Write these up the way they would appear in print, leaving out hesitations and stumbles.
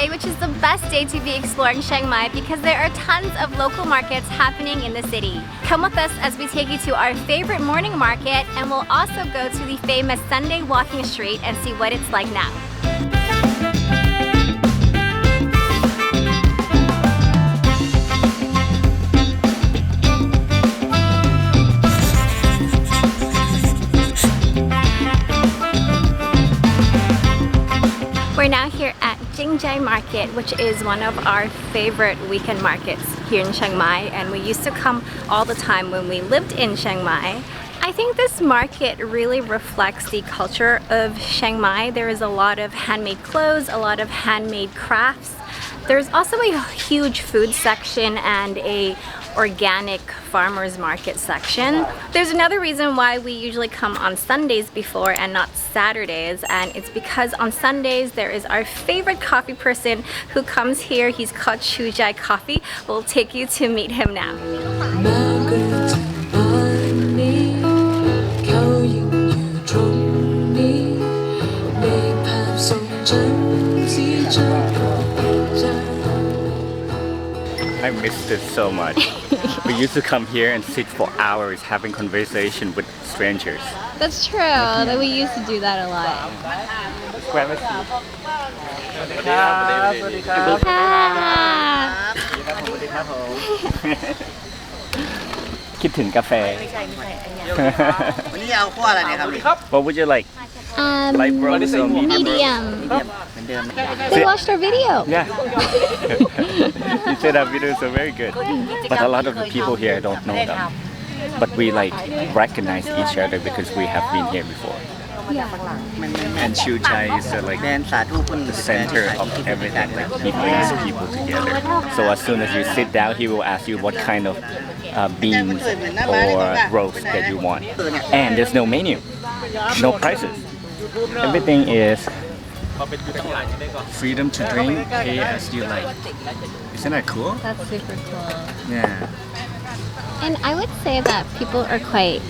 today, which is the best day to be exploring Chiang Mai because there are tons of local markets happening in the city. Come with us as we take you to our favorite morning market, and we'll also go to the famous Sunday walking street and see what it's like now. We're now here at DJI Market, which is one of our favorite weekend markets here in Chiang Mai, and we used to come all the time when we lived in Chiang Mai. I think this market really reflects the culture of Chiang Mai. There is a lot of handmade clothes, a lot of handmade crafts. There's also a huge food section and a organic farmers market section. There's another reason why we usually come on Sundays before and not Saturdays, and it's because on Sundays there is our favorite coffee person who comes here. He's called Chujai Coffee. We'll take you to meet him now. I missed it so much. We used to come here and sit for hours having conversation with strangers. That's true. That we used to do that a lot. Grab a seat. คิดถึงกาแฟ What would you like? Light roast or medium? They watched our video. Yeah. You said our videos are very good. But a lot of the people here don't know them. But we like recognize each other because we have been here before. Yeah. And Chujai is like the center of everything. Like he brings people together. So as soon as you sit down, he will ask you what kind of beans or roast that you want. And there's no menu, no prices. Everything is freedom to drink, pay as you like. Isn't that cool? That's super cool. Yeah. And I would say that people are quite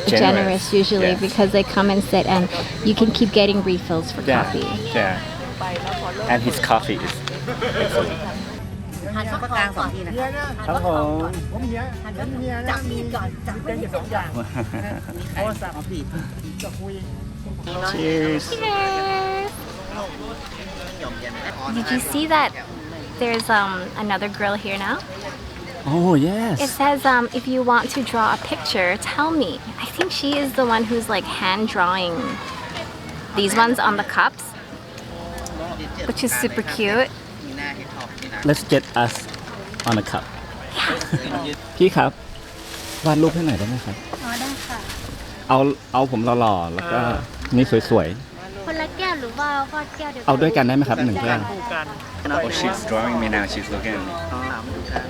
generous usually, yes. because they come and sit and you can keep getting refills for Yeah. coffee. Yeah. And his coffee is excellent. ครับผม Cheers. Did you see that there's another grill here now? Oh yes. It says if you want to draw a picture, tell me. I think she is the one who's like hand drawing these ones on the cups, which is super cute. Let's get us on a cup. พี่ครับวาดรูปให้หน่อยได้ไหมครับ อ๋อได้ค่ะ เอาผมหล่อๆแล้วก็นี่สวย คนละแก้วหรือว่าก็แก้วเดียว ๆเอาด้วยกันได้ไหมครับ1แก้ว Oh, she's drawing me now. She's looking at me.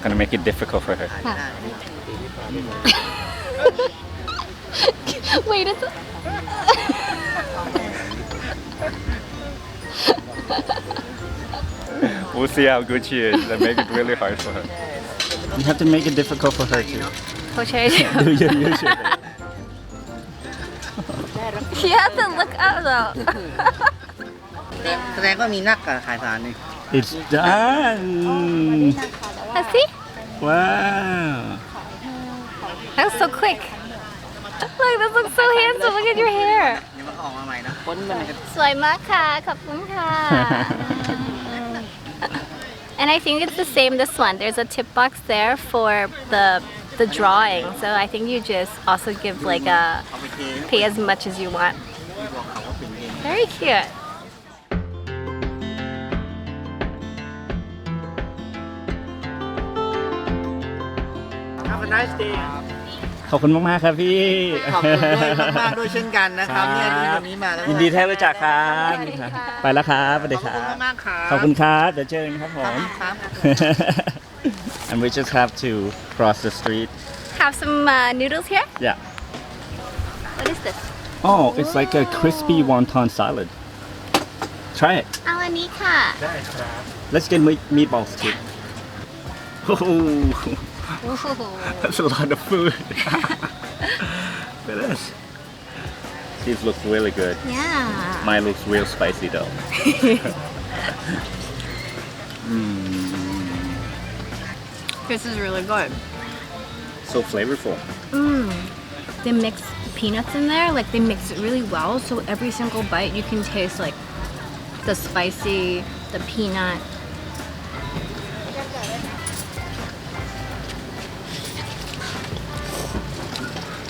Gonna make it difficult for her. Wait, it's We'll see how good she is. That make it really hard for her. You have to make it difficult for her too. What should I do? Do your usual. You have to look up though. แสดงว่ามีนักกับขายสารนี่ It's done. Let's see. Wow. That was so quick. Look, this looks so handsome. Look at your hair. เดี๋ยวมันออกมาใหม่นะ สวยมากค่ะ ขอบคุณค่ะ And I think it's the same this one. There's a tip box there for the drawing. So I think you just also give like a pay as much as you want. Very cute. Have a nice day ขอบคุณมากๆครับพี่ ขอบคุณด้วยมากๆด้วยเช่นกันนะครับเนี่ยที่วันนี้มาแล้ว ยินดีที่ได้รู้จักครับ สวัสดีค่ะ ไปแล้วครับสวัสดีค ขอบ รั คุณ บ มากๆครับ ขอบคุณครับเดี๋ยวเจอกันครับผม ครับ And we just have to cross the street. Have some noodles here. Yeah. What is this? Oh, it's like a crispy wonton salad. Try it. เอาอันนี้ค่ะ Let's get meatballs too. Oh, that's a lot of food. Look at this. These look really good. Yeah. Mine looks real spicy though. This is really good. So flavorful. They mix peanuts in there, like they mix it really well, so every single bite you can taste like the spicy, the peanut.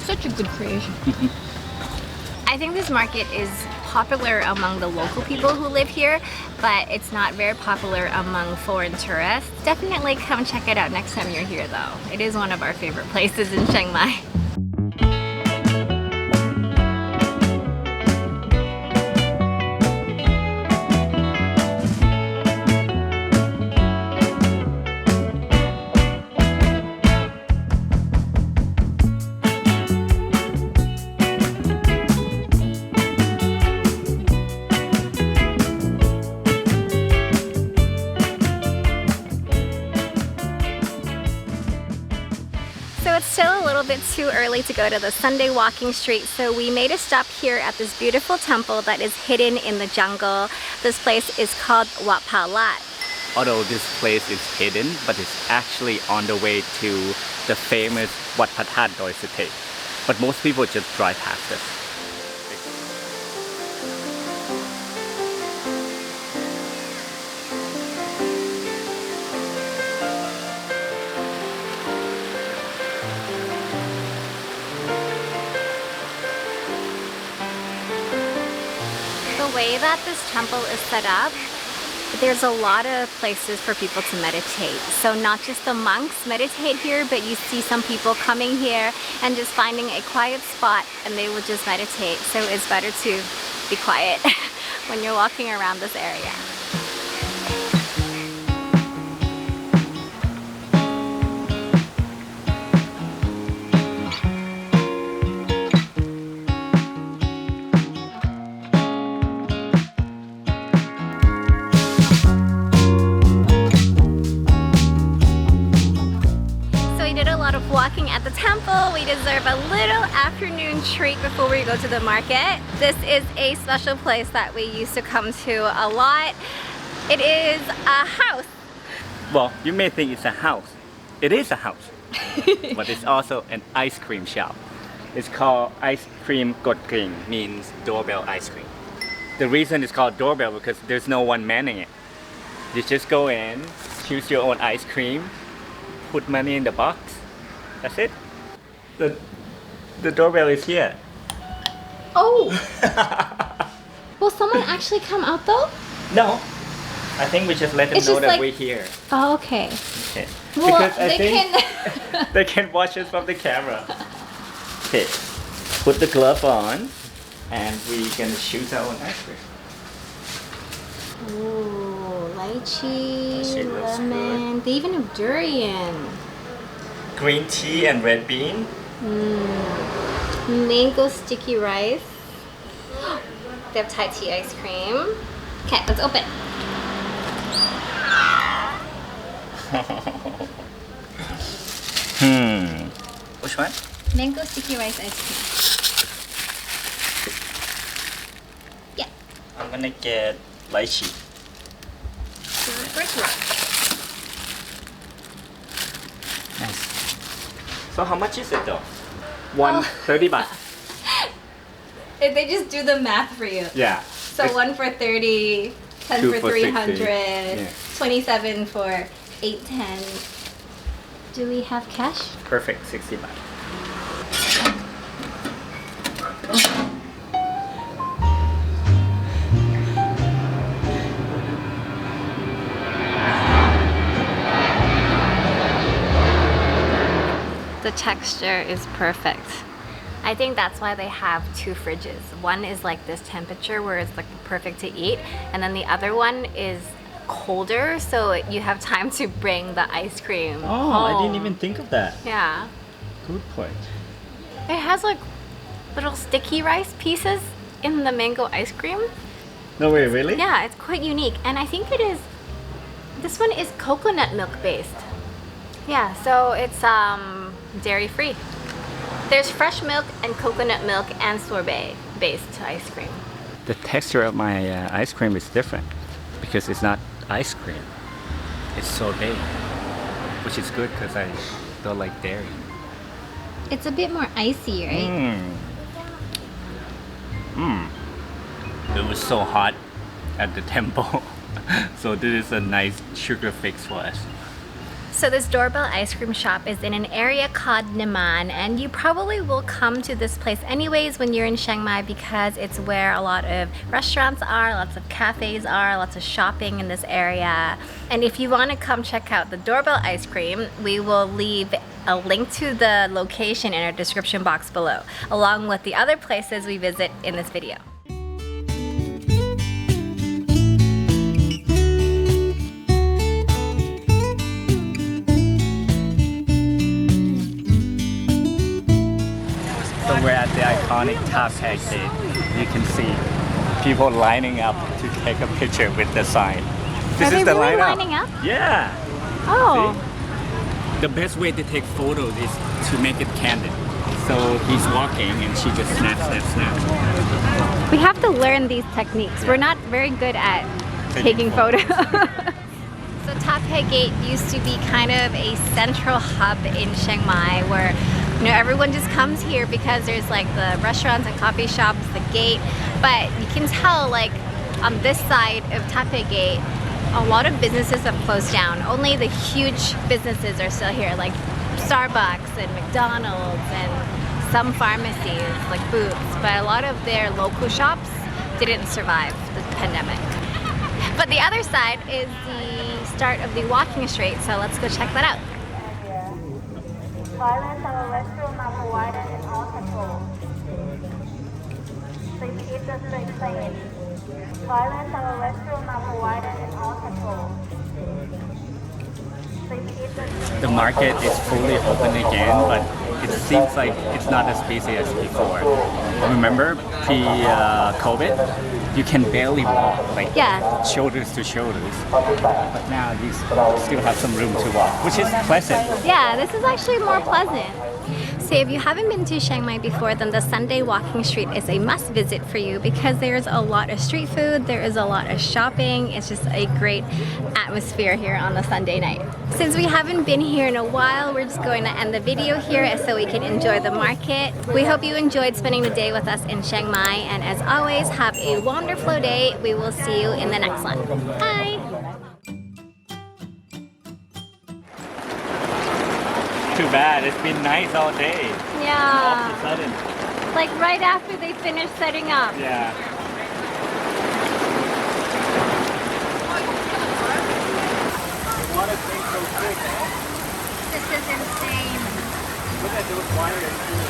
Such a good creation. I think this market is popular among the local people who live here, but it's not very popular among foreign tourists. Definitely come check it out next time you're here though. It is one of our favorite places in Chiang Mai. It's still a little bit too early to go to the Sunday walking street, so we made a stop here at this beautiful temple that is hidden in the jungle. This place is called Wat Palat. Although this place is hidden, but it's actually on the way to the famous Wat Patat Doi Suthep. But most people just drive past it. The way that this temple is set up, there's a lot of places for people to meditate. So not just the monks meditate here, but you see some people coming here and just finding a quiet spot and they will just meditate. So it's better to be quiet when you're walking around this area. Walking at the temple, we deserve a little afternoon treat before we go to the market. This is a special place that we used to come to a lot. It is a house. Well, you may think it's a house. It is a house, but it's also an ice cream shop. It's called Ice Cream Got Kring, means doorbell ice cream. The reason it's called doorbell because there's no one manning it. You just go in, choose your own ice cream, put money in the box. That's it. The doorbell is here. Oh! Will someone actually come out though? No. I think we just let them It's know just that like- we're here. Oh, okay. Okay. Well, Because I they think can... they can watch us from the camera. Okay. Put the glove on and we can choose our own ice cream. Ooh, lychee, Lychee looks lemon. They even have durian. Green tea and red bean. Mango sticky rice. They have Thai tea ice cream. Okay, let's open. Which one? Mango sticky rice ice cream. Yeah. I'm gonna get lychee. First one. Nice. So how much is it though? 130 baht. If they just do the math for you. Yeah. So It's- 1 for 30, 10 2 for for 300, 60. Yeah. 27 for 810. Do we have cash? Perfect, 60 baht. The texture is perfect. I think that's why they have two fridges. One is like this temperature where it's like perfect to eat, and then the other one is colder, so you have time to bring the ice cream home. think of that. Yeah. Good point. It has like little sticky rice pieces in the mango ice cream. No way, really? Yeah, it's quite unique. And I think it is, this one is coconut milk based. Yeah, so it's dairy free. There's fresh milk and coconut milk and sorbet based ice cream. The texture of my ice cream is different because it's not ice cream. It's sorbet, which is good because I don't like dairy. It's a bit more icy, right? It was so hot at the temple. So this is a nice sugar fix for us. So this doorbell ice cream shop is in an area called Niman, and you probably will come to this place anyways when you're in Chiang Mai because it's where a lot of restaurants are, lots of cafes are, lots of shopping in this area. And if you want to come check out the doorbell ice cream, we will leave a link to the location in our description box below, along with the other places we visit in this video. So we're at the iconic Thai gate. You can see people lining up to take a picture with the sign. This Are is they the really lineup. lining up? Yeah. Oh. See? The best way to take photos is to make it candid. So he's walking and she just snap, snap, snap. We have to learn these techniques. We're not very good at taking photos. So Thai Gate used to be kind of a central hub in Chiang Mai where everyone just comes here because there's like the restaurants and coffee shops, the gate, but you can tell like on this side of Thai Gate a lot of businesses have closed down. Only the huge businesses are still here, like Starbucks and McDonald's and some pharmacies like Boots, but a lot of their local shops didn't survive the pandemic. But the other side is the start of the walking street, so let's go check that out. Toilets and restrooms are provided in all temples. Please keep the street clean. Toilets and restrooms are provided in all temples. Please keep the street The market is fully open again, but it seems like it's not as busy as before. Remember pre-COVID? You can barely walk, like shoulders to shoulders. But now you still have some room to walk, which is pleasant. Yeah, this is actually more pleasant. So if you haven't been to Chiang Mai before, then the Sunday walking street is a must visit for you because there's a lot of street food, there is a lot of shopping. It's just a great atmosphere here on a Sunday night. Since we haven't been here in a while, we're just going to end the video here so we can enjoy the market. We hope you enjoyed spending the day with us in Chiang Mai, and as always, have a wonderful day. We will see you in the next one. Bye! Too bad, it's been nice all day. Yeah. All of a sudden. Like right after they finish setting up. Yeah. This is insane. Look at those wires.